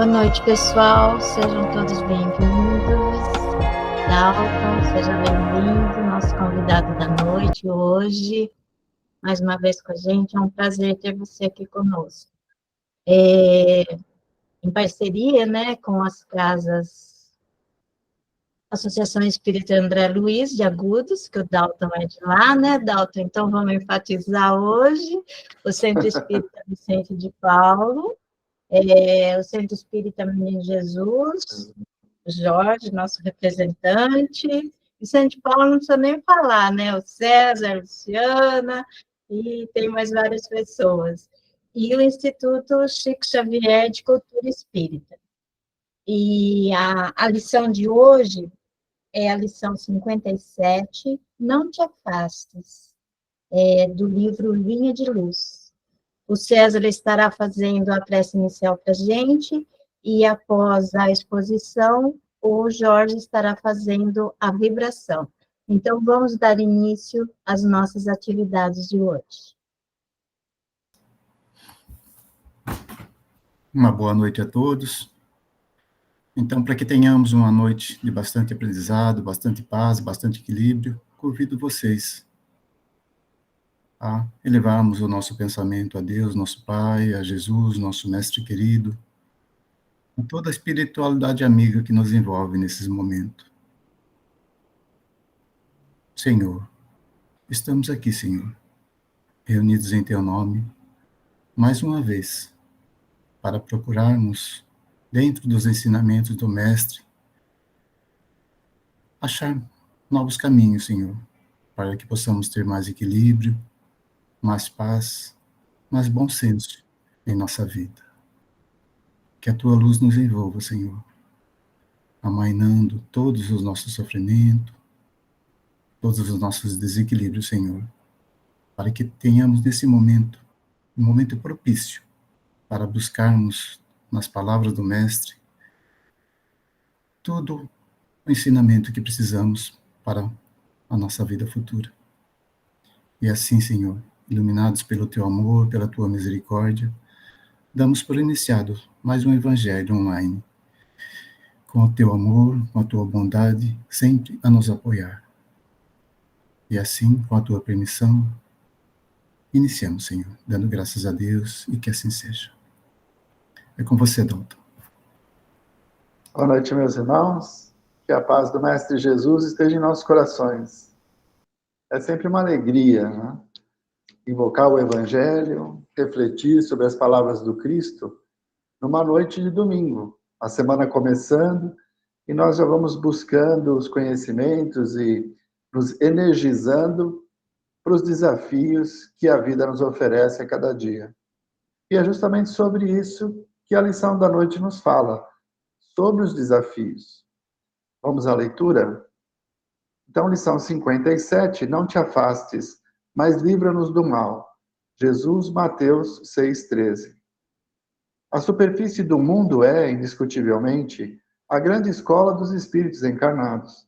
Boa noite, pessoal. Sejam todos bem-vindos. Dalton, seja bem-vindo, nosso convidado da noite hoje. Mais uma vez com a gente, é um prazer ter você aqui conosco. Em parceria, né, com as casas Associação Espírita André Luiz, de Agudos, que o Dalton é de lá, né, Dalton? Então, vamos enfatizar hoje o Centro Espírita Vicente de Paulo, o Centro Espírita Menino Jesus, Jorge, nosso representante, Vicente Paulo não precisa nem falar, né? O César, a Luciana, e tem mais várias pessoas. E o Instituto Chico Xavier de Cultura Espírita. E a lição de hoje é a lição 57, Não Te Afastes, do livro Linha de Luz. O César estará fazendo a prece inicial para a gente, e após a exposição, o Jorge estará fazendo a vibração. Então, vamos dar início às nossas atividades de hoje. Uma boa noite a todos. Então, para que tenhamos uma noite de bastante aprendizado, bastante paz, bastante equilíbrio, convido vocês a elevarmos o nosso pensamento a Deus, nosso Pai, a Jesus, nosso Mestre querido, a toda a espiritualidade amiga que nos envolve nesses momentos. Senhor, estamos aqui, Senhor, reunidos em Teu nome, mais uma vez, para procurarmos, dentro dos ensinamentos do Mestre, achar novos caminhos, Senhor, para que possamos ter mais equilíbrio, mais paz, mais bom senso em nossa vida. Que a Tua luz nos envolva, Senhor, amainando todos os nossos sofrimentos, todos os nossos desequilíbrios, Senhor, para que tenhamos nesse momento, um momento propício para buscarmos nas palavras do Mestre todo o ensinamento que precisamos para a nossa vida futura. E assim, Senhor, iluminados pelo Teu amor, pela Tua misericórdia, damos por iniciado mais um Evangelho online, com o Teu amor, com a Tua bondade, sempre a nos apoiar. E assim, com a Tua permissão, iniciamos, Senhor, dando graças a Deus e que assim seja. É com você, Dalton. Boa noite, meus irmãos. Que a paz do Mestre Jesus esteja em nossos corações. É sempre uma alegria, né? Invocar o Evangelho, refletir sobre as palavras do Cristo numa noite de domingo, a semana começando, e nós já vamos buscando os conhecimentos e nos energizando para os desafios que a vida nos oferece a cada dia. E é justamente sobre isso que a lição da noite nos fala, sobre os desafios. Vamos à leitura? Então, lição 57, não te afastes, mas livra-nos do mal. Jesus, Mateus 6,13. A superfície do mundo é, indiscutivelmente, a grande escola dos espíritos encarnados.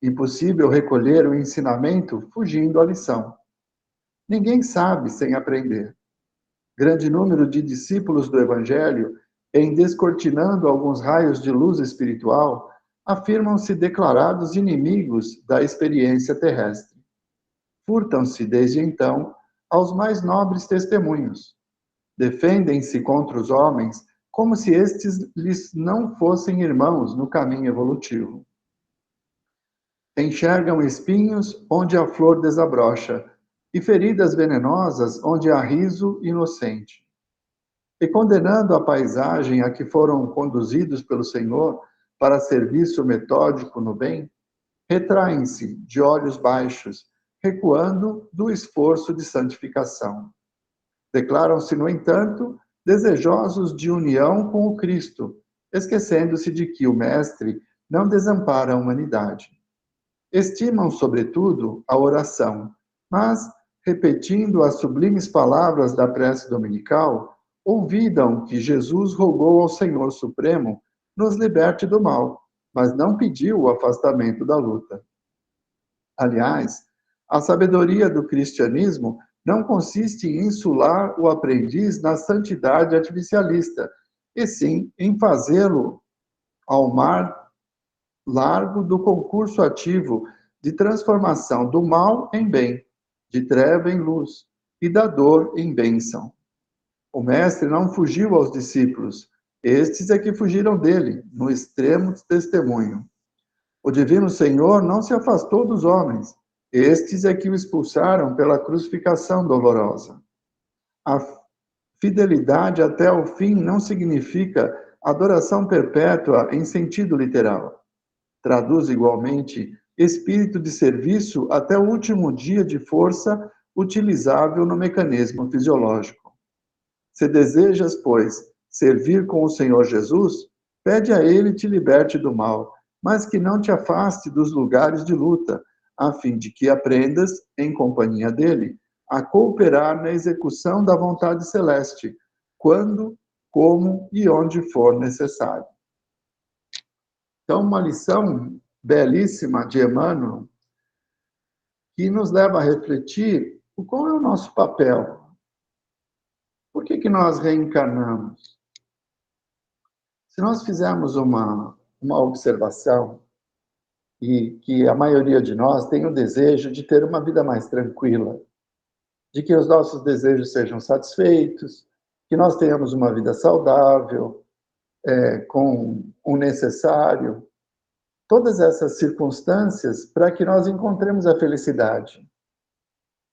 Impossível recolher o ensinamento fugindo à lição. Ninguém sabe sem aprender. Grande número de discípulos do Evangelho, em descortinando alguns raios de luz espiritual, afirmam-se declarados inimigos da experiência terrestre. Furtam-se, desde então, aos mais nobres testemunhos. Defendem-se contra os homens como se estes lhes não fossem irmãos no caminho evolutivo. Enxergam espinhos onde a flor desabrocha e feridas venenosas onde há riso inocente. E condenando a paisagem a que foram conduzidos pelo Senhor para serviço metódico no bem, retraem-se de olhos baixos, recuando do esforço de santificação. Declaram-se, no entanto, desejosos de união com o Cristo, esquecendo-se de que o Mestre não desampara a humanidade. Estimam, sobretudo, a oração, mas, repetindo as sublimes palavras da prece dominical, ouvidam que Jesus rogou ao Senhor Supremo nos liberte do mal, mas não pediu o afastamento da luta. Aliás, a sabedoria do cristianismo não consiste em insular o aprendiz na santidade artificialista, e sim em fazê-lo ao mar largo do concurso ativo de transformação do mal em bem, de treva em luz e da dor em bênção. O Mestre não fugiu aos discípulos, estes é que fugiram dele, no extremo testemunho. O Divino Senhor não se afastou dos homens, estes é que o expulsaram pela crucificação dolorosa. A fidelidade até o fim não significa adoração perpétua em sentido literal. Traduz igualmente espírito de serviço até o último dia de força utilizável no mecanismo fisiológico. Se desejas, pois, servir com o Senhor Jesus, pede a Ele te liberte do mal, mas que não te afaste dos lugares de luta, a fim de que aprendas, em companhia dele, a cooperar na execução da vontade celeste, quando, como e onde for necessário. Então, uma lição belíssima de Emmanuel, que nos leva a refletir qual é o nosso papel. Por que nós reencarnamos? Se nós fizermos uma observação, e que a maioria de nós tem o desejo de ter uma vida mais tranquila, de que os nossos desejos sejam satisfeitos, que nós tenhamos uma vida saudável, com o necessário, todas essas circunstâncias para que nós encontremos a felicidade.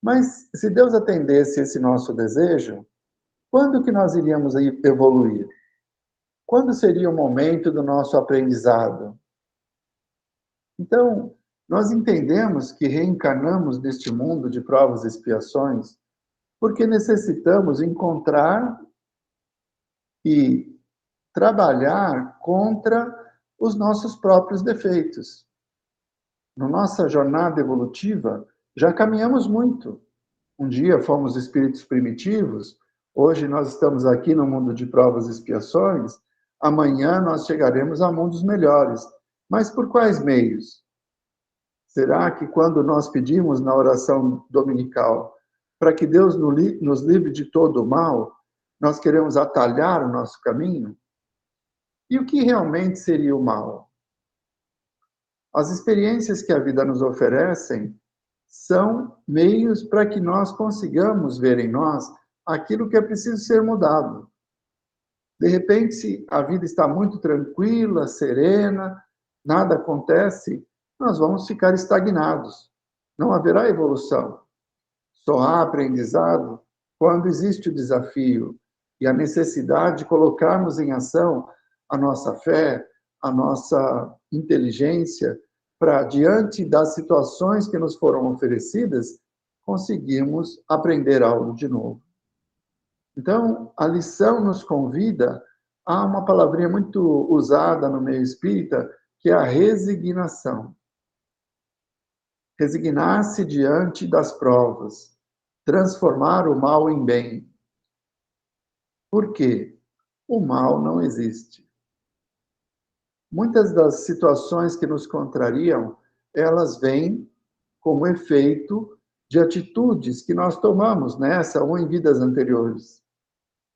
Mas se Deus atendesse esse nosso desejo, quando que nós iríamos evoluir? Quando seria o momento do nosso aprendizado? Então, nós entendemos que reencarnamos neste mundo de provas e expiações porque necessitamos encontrar e trabalhar contra os nossos próprios defeitos. Na nossa jornada evolutiva, já caminhamos muito. Um dia fomos espíritos primitivos, hoje nós estamos aqui no mundo de provas e expiações, amanhã nós chegaremos a mundos melhores. Mas por quais meios? Será que quando nós pedimos na oração dominical para que Deus nos livre de todo o mal, nós queremos atalhar o nosso caminho? E o que realmente seria o mal? As experiências que a vida nos oferecem são meios para que nós consigamos ver em nós aquilo que é preciso ser mudado. De repente, se a vida está muito tranquila, serena, nada acontece, nós vamos ficar estagnados. Não haverá evolução. Só há aprendizado quando existe o desafio e a necessidade de colocarmos em ação a nossa fé, a nossa inteligência, para, diante das situações que nos foram oferecidas, conseguirmos aprender algo de novo. Então, a lição nos convida a uma palavrinha muito usada no meio espírita, que é a resignação. Resignar-se diante das provas, transformar o mal em bem. Por quê? O mal não existe. Muitas das situações que nos contrariam, elas vêm como efeito de atitudes que nós tomamos nessa ou em vidas anteriores.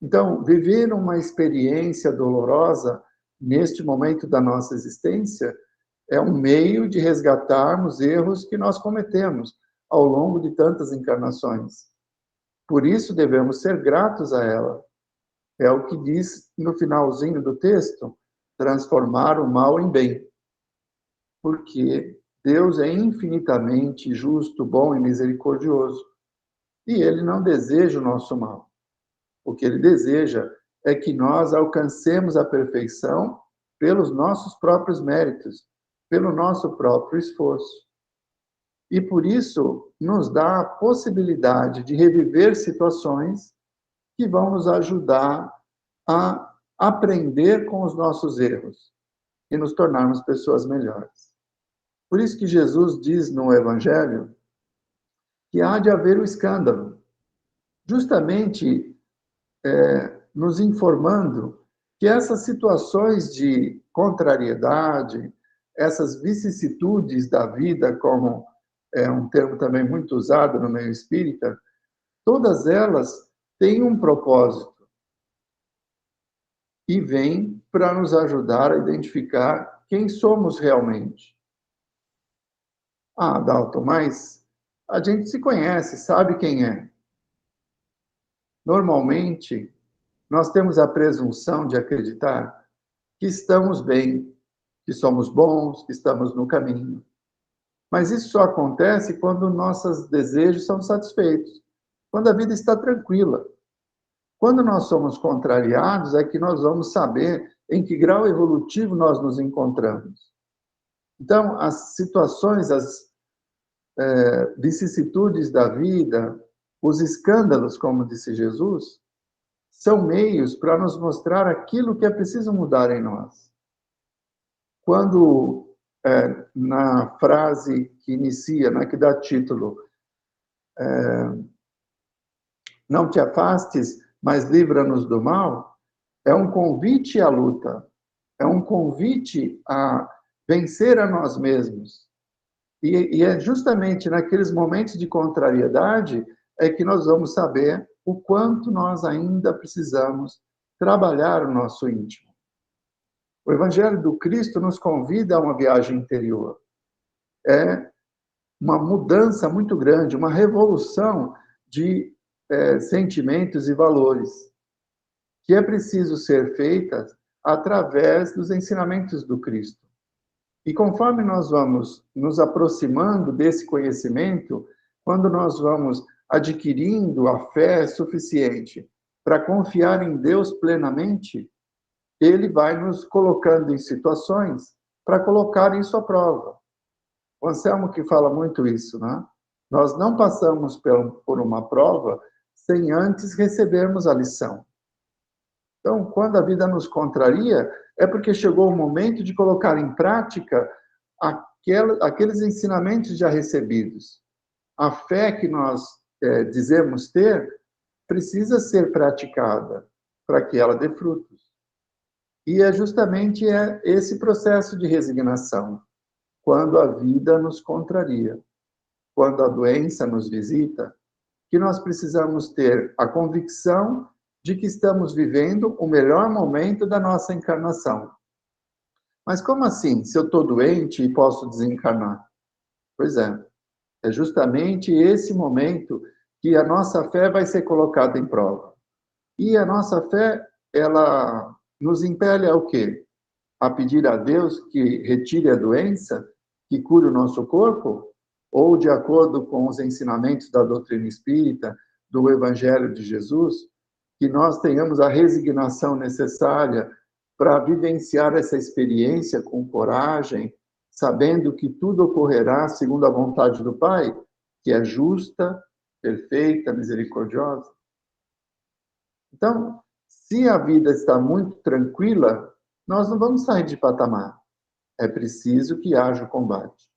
Então, viver uma experiência dolorosa neste momento da nossa existência é um meio de resgatarmos erros que nós cometemos ao longo de tantas encarnações. Por isso devemos ser gratos a ela. É o que diz no finalzinho do texto, transformar o mal em bem. Porque Deus é infinitamente justo, bom e misericordioso. E Ele não deseja o nosso mal. O que Ele deseja é que nós alcancemos a perfeição pelos nossos próprios méritos, pelo nosso próprio esforço. E por isso nos dá a possibilidade de reviver situações que vão nos ajudar a aprender com os nossos erros e nos tornarmos pessoas melhores. Por isso que Jesus diz no Evangelho que há de haver o escândalo, justamente nos informando que essas situações de contrariedade, essas vicissitudes da vida, como é um termo também muito usado no meio espírita, todas elas têm um propósito. e vem para nos ajudar a identificar quem somos realmente. Ah, Dalton, mas a gente se conhece, sabe quem é. Normalmente, nós temos a presunção de acreditar que estamos bem, que somos bons, que estamos no caminho. Mas isso só acontece quando nossos desejos são satisfeitos, quando a vida está tranquila. Quando nós somos contrariados, é que nós vamos saber em que grau evolutivo nós nos encontramos. Então, as situações, as vicissitudes da vida, os escândalos, como disse Jesus, são meios para nos mostrar aquilo que é preciso mudar em nós. Quando, na frase que inicia, né, que dá título, não te afastes, mas livra-nos do mal, é um convite à luta, é um convite a vencer a nós mesmos. E é justamente naqueles momentos de contrariedade é que nós vamos saber o quanto nós ainda precisamos trabalhar o nosso íntimo. O Evangelho do Cristo nos convida a uma viagem interior. É uma mudança muito grande, uma revolução de sentimentos e valores, que é preciso ser feita através dos ensinamentos do Cristo. E conforme nós vamos nos aproximando desse conhecimento, quando nós vamos adquirindo a fé suficiente para confiar em Deus plenamente, Ele vai nos colocando em situações para colocar isso à prova. O Anselmo que fala muito isso, né? Nós não passamos por uma prova sem antes recebermos a lição. Então, quando a vida nos contraria, é porque chegou o momento de colocar em prática aqueles ensinamentos já recebidos. A fé que nós dizemos ter precisa ser praticada para que ela dê frutos. E é justamente esse processo de resignação, quando a vida nos contraria, quando a doença nos visita, que nós precisamos ter a convicção de que estamos vivendo o melhor momento da nossa encarnação. Mas como assim, se eu estou doente e posso desencarnar? Pois é justamente esse momento que a nossa fé vai ser colocada em prova. E a nossa fé, ela nos impele ao quê? A pedir a Deus que retire a doença, que cure o nosso corpo? Ou, de acordo com os ensinamentos da doutrina espírita, do Evangelho de Jesus, que nós tenhamos a resignação necessária para vivenciar essa experiência com coragem, sabendo que tudo ocorrerá segundo a vontade do Pai, que é justa, perfeita, misericordiosa. Então, se a vida está muito tranquila, nós não vamos sair de patamar. É preciso que haja o combate.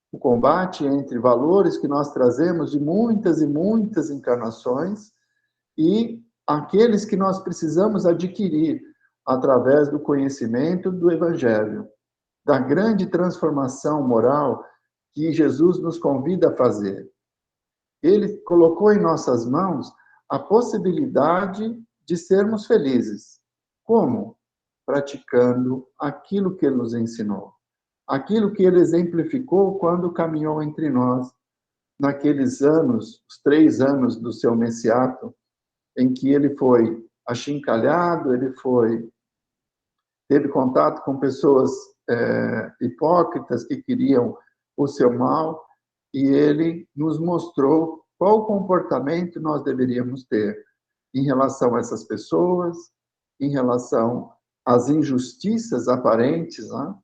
O combate entre valores que nós trazemos de muitas e muitas encarnações e aqueles que nós precisamos adquirir através do conhecimento do Evangelho, da grande transformação moral que Jesus nos convida a fazer. Ele colocou em nossas mãos a possibilidade de sermos felizes. Como? Praticando aquilo que ele nos ensinou. Aquilo que ele exemplificou quando caminhou entre nós, naqueles anos, os 3 anos do seu messiato, em que ele foi achincalhado, ele teve contato com pessoas hipócritas que queriam o seu mal, e ele nos mostrou qual comportamento nós deveríamos ter em relação a essas pessoas, em relação às injustiças aparentes, né?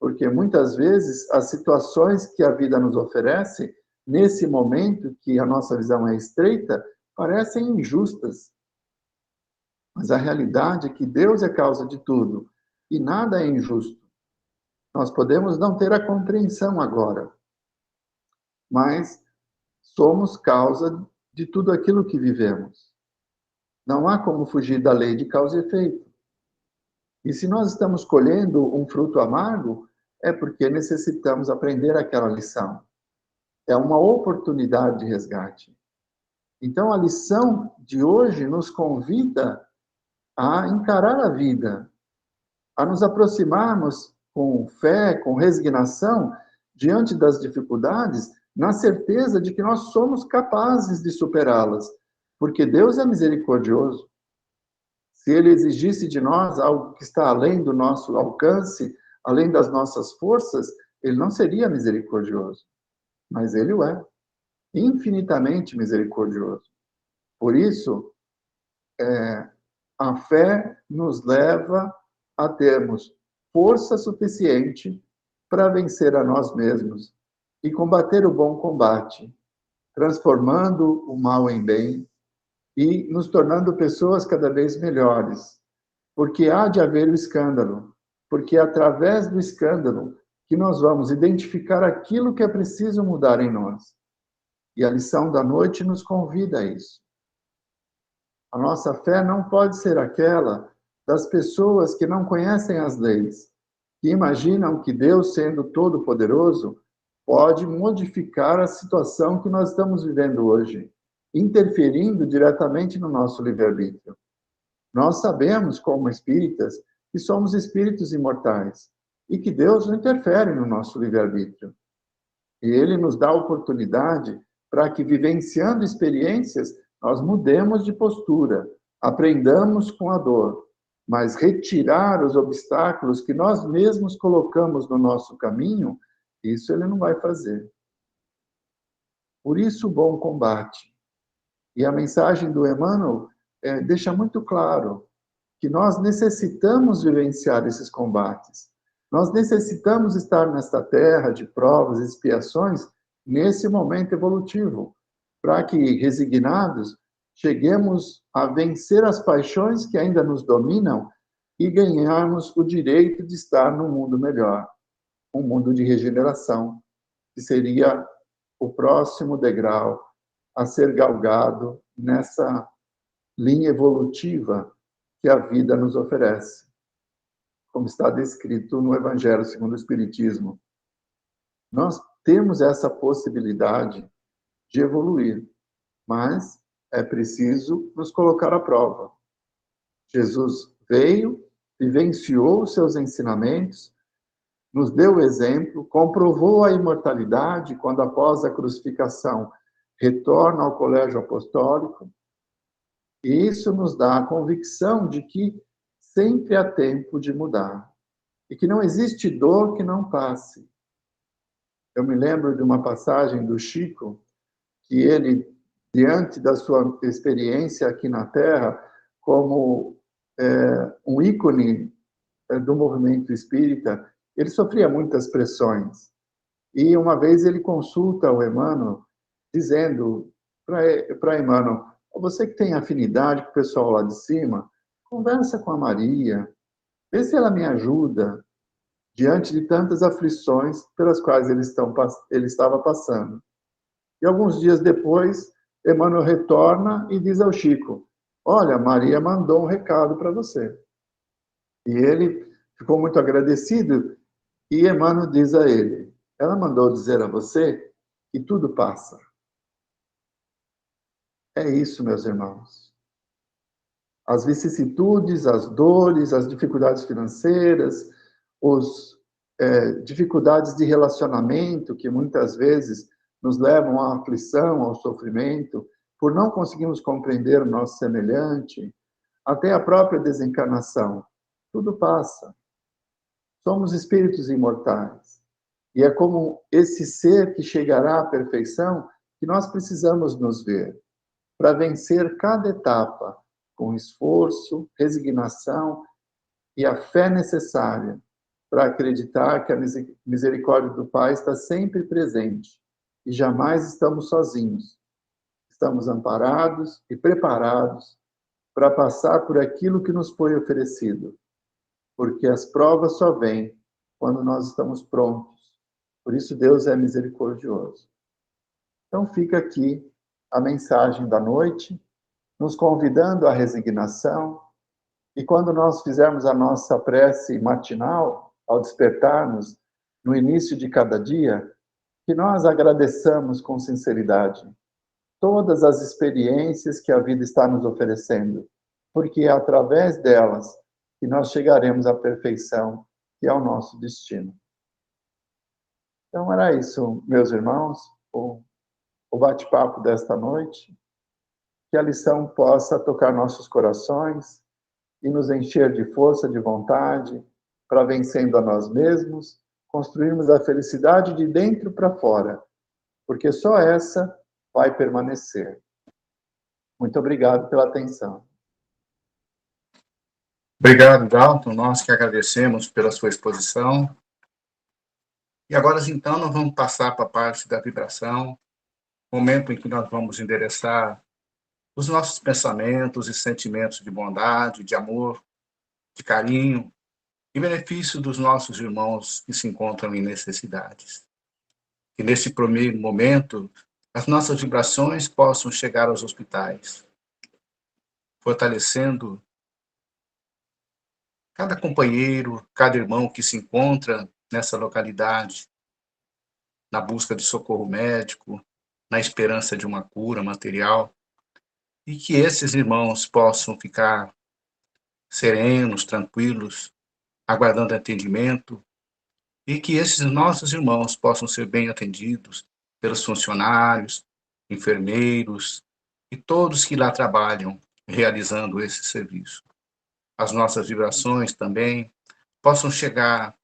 Porque muitas vezes as situações que a vida nos oferece, nesse momento que a nossa visão é estreita, parecem injustas. Mas a realidade é que Deus é causa de tudo e nada é injusto. Nós podemos não ter a compreensão agora, mas somos causa de tudo aquilo que vivemos. Não há como fugir da lei de causa e efeito. E se nós estamos colhendo um fruto amargo, é porque necessitamos aprender aquela lição. É uma oportunidade de resgate. Então, a lição de hoje nos convida a encarar a vida, a nos aproximarmos com fé, com resignação, diante das dificuldades, na certeza de que nós somos capazes de superá-las, porque Deus é misericordioso. Se Ele exigisse de nós algo que está além do nosso alcance, além das nossas forças, Ele não seria misericordioso. Mas Ele o é, infinitamente misericordioso. Por isso, a fé nos leva a termos força suficiente para vencer a nós mesmos e combater o bom combate, transformando o mal em bem e nos tornando pessoas cada vez melhores. Porque há de haver o escândalo, porque é através do escândalo que nós vamos identificar aquilo que é preciso mudar em nós. E a lição da noite nos convida a isso. A nossa fé não pode ser aquela das pessoas que não conhecem as leis, que imaginam que Deus, sendo todo-poderoso, pode modificar a situação que nós estamos vivendo hoje, interferindo diretamente no nosso livre-arbítrio. Nós sabemos, como espíritas, que somos espíritos imortais e que Deus não interfere no nosso livre-arbítrio. E Ele nos dá a oportunidade para que, vivenciando experiências, nós mudemos de postura, aprendamos com a dor, mas retirar os obstáculos que nós mesmos colocamos no nosso caminho, isso Ele não vai fazer. Por isso, o bom combate. E a mensagem do Emmanuel deixa muito claro que nós necessitamos vivenciar esses combates. Nós necessitamos estar nesta terra de provas e expiações nesse momento evolutivo, para que, resignados, cheguemos a vencer as paixões que ainda nos dominam e ganharmos o direito de estar num mundo melhor, um mundo de regeneração, que seria o próximo degrau a ser galgado nessa linha evolutiva que a vida nos oferece, como está descrito no Evangelho segundo o Espiritismo. Nós temos essa possibilidade de evoluir, mas é preciso nos colocar à prova. Jesus veio, vivenciou os seus ensinamentos, nos deu o exemplo, comprovou a imortalidade quando, após a crucificação, retorna ao colégio apostólico, e isso nos dá a convicção de que sempre há tempo de mudar, e que não existe dor que não passe. Eu me lembro de uma passagem do Chico, que ele, diante da sua experiência aqui na Terra, como um ícone do movimento espírita, ele sofria muitas pressões. E uma vez ele consulta o Emmanuel, dizendo para Emmanuel: você que tem afinidade com o pessoal lá de cima, conversa com a Maria, vê se ela me ajuda diante de tantas aflições pelas quais ele estava passando. E alguns dias depois, Emmanuel retorna e diz ao Chico: olha, Maria mandou um recado para você. E ele ficou muito agradecido, e Emmanuel diz a ele: ela mandou dizer a você que tudo passa. É isso, meus irmãos. As vicissitudes, as dores, as dificuldades financeiras, dificuldades de relacionamento que muitas vezes nos levam à aflição, ao sofrimento, por não conseguirmos compreender o nosso semelhante, até a própria desencarnação. Tudo passa. Somos espíritos imortais. E é como esse ser que chegará à perfeição que nós precisamos nos ver, para vencer cada etapa com esforço, resignação e a fé necessária para acreditar que a misericórdia do Pai está sempre presente e jamais estamos sozinhos. Estamos amparados e preparados para passar por aquilo que nos foi oferecido, porque as provas só vêm quando nós estamos prontos. Por isso Deus é misericordioso. Então fica aqui a mensagem da noite, nos convidando à resignação, e quando nós fizermos a nossa prece matinal, ao despertarmos no início de cada dia, que nós agradeçamos com sinceridade todas as experiências que a vida está nos oferecendo, porque é através delas que nós chegaremos à perfeição, que é o nosso destino. Então, era isso, meus irmãos, o bate-papo desta noite. Que a lição possa tocar nossos corações e nos encher de força de vontade para, vencendo a nós mesmos, construirmos a felicidade de dentro para fora, porque só essa vai permanecer. Muito obrigado pela atenção. Obrigado, Dalton. Nós que agradecemos pela sua exposição. E agora, então, nós vamos passar para a parte da vibração, momento em que nós vamos endereçar os nossos pensamentos e sentimentos de bondade, de amor, de carinho, em benefício dos nossos irmãos que se encontram em necessidades. Que nesse primeiro momento, as nossas vibrações possam chegar aos hospitais, fortalecendo cada companheiro, cada irmão que se encontra nessa localidade, na busca de socorro médico, na esperança de uma cura material, e que esses irmãos possam ficar serenos, tranquilos, aguardando atendimento, e que esses nossos irmãos possam ser bem atendidos pelos funcionários, enfermeiros e todos que lá trabalham realizando esse serviço. As nossas vibrações também possam chegar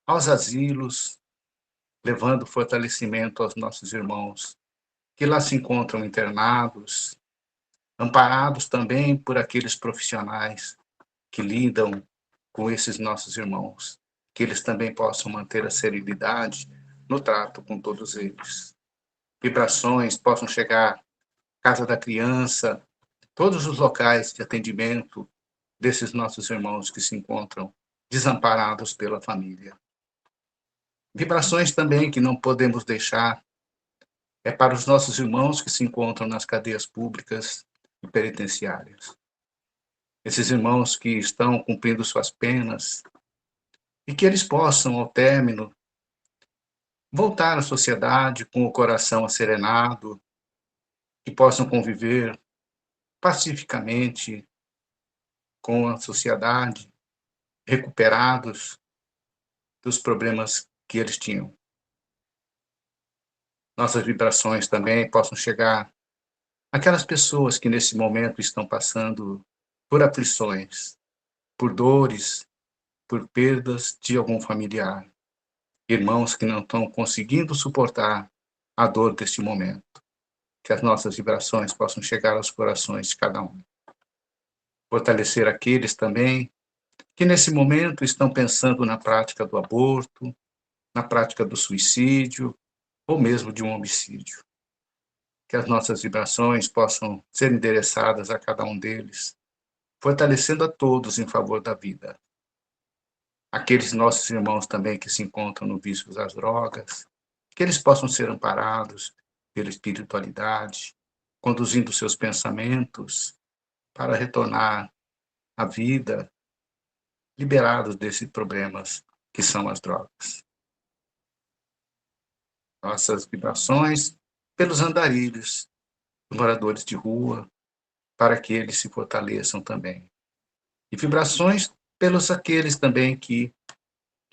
aos asilos, levando fortalecimento aos nossos irmãos que lá se encontram internados, amparados também por aqueles profissionais que lidam com esses nossos irmãos, que eles também possam manter a serenidade no trato com todos eles. Vibrações possam chegar à casa da criança, todos os locais de atendimento desses nossos irmãos que se encontram desamparados pela família. Vibrações também que não podemos deixar é para os nossos irmãos que se encontram nas cadeias públicas e penitenciárias. Esses irmãos que estão cumprindo suas penas e que eles possam, ao término, voltar à sociedade com o coração asserenado, que possam conviver pacificamente com a sociedade, recuperados dos problemas que eles tinham. Nossas vibrações também possam chegar àquelas pessoas que nesse momento estão passando por aflições, por dores, por perdas de algum familiar. Irmãos que não estão conseguindo suportar a dor deste momento. Que as nossas vibrações possam chegar aos corações de cada um. Fortalecer aqueles também que nesse momento estão pensando na prática do aborto, na prática do suicídio ou mesmo de um homicídio. Que as nossas vibrações possam ser endereçadas a cada um deles, fortalecendo a todos em favor da vida. Aqueles nossos irmãos também que se encontram no vício das drogas, que eles possam ser amparados pela espiritualidade, conduzindo seus pensamentos para retornar à vida, liberados desses problemas que são as drogas. Nossas vibrações pelos andarilhos, os moradores de rua, para que eles se fortaleçam também. E vibrações pelos aqueles também que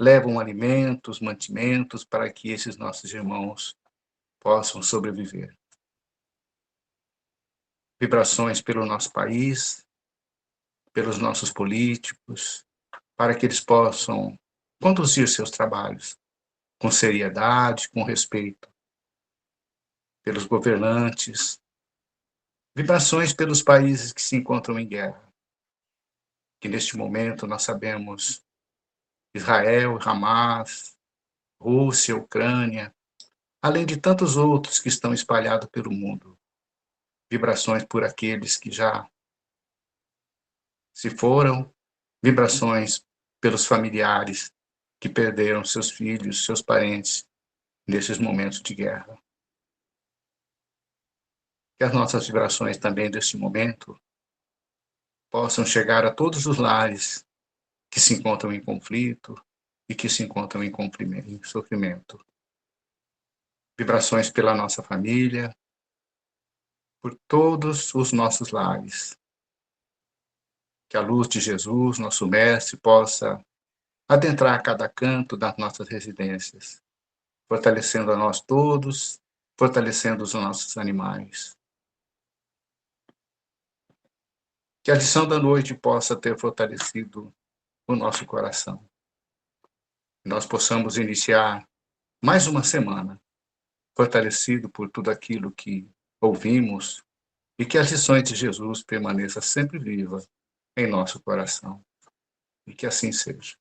levam alimentos, mantimentos, para que esses nossos irmãos possam sobreviver. Vibrações pelo nosso país, pelos nossos políticos, para que eles possam conduzir seus trabalhos com seriedade, com respeito. Pelos governantes, vibrações pelos países que se encontram em guerra, que neste momento nós sabemos Israel, Hamas, Rússia, Ucrânia, além de tantos outros que estão espalhados pelo mundo. Vibrações por aqueles que já se foram, vibrações pelos familiares que perderam seus filhos, seus parentes, nesses momentos de guerra. Que as nossas vibrações também deste momento possam chegar a todos os lares que se encontram em conflito e que se encontram em sofrimento. Vibrações pela nossa família, por todos os nossos lares. Que a luz de Jesus, nosso Mestre, possa adentrar cada canto das nossas residências, fortalecendo a nós todos, fortalecendo os nossos animais. Que a lição da noite possa ter fortalecido o nosso coração. Que nós possamos iniciar mais uma semana, fortalecido por tudo aquilo que ouvimos, e que as lições de Jesus permaneçam sempre vivas em nosso coração. E que assim seja.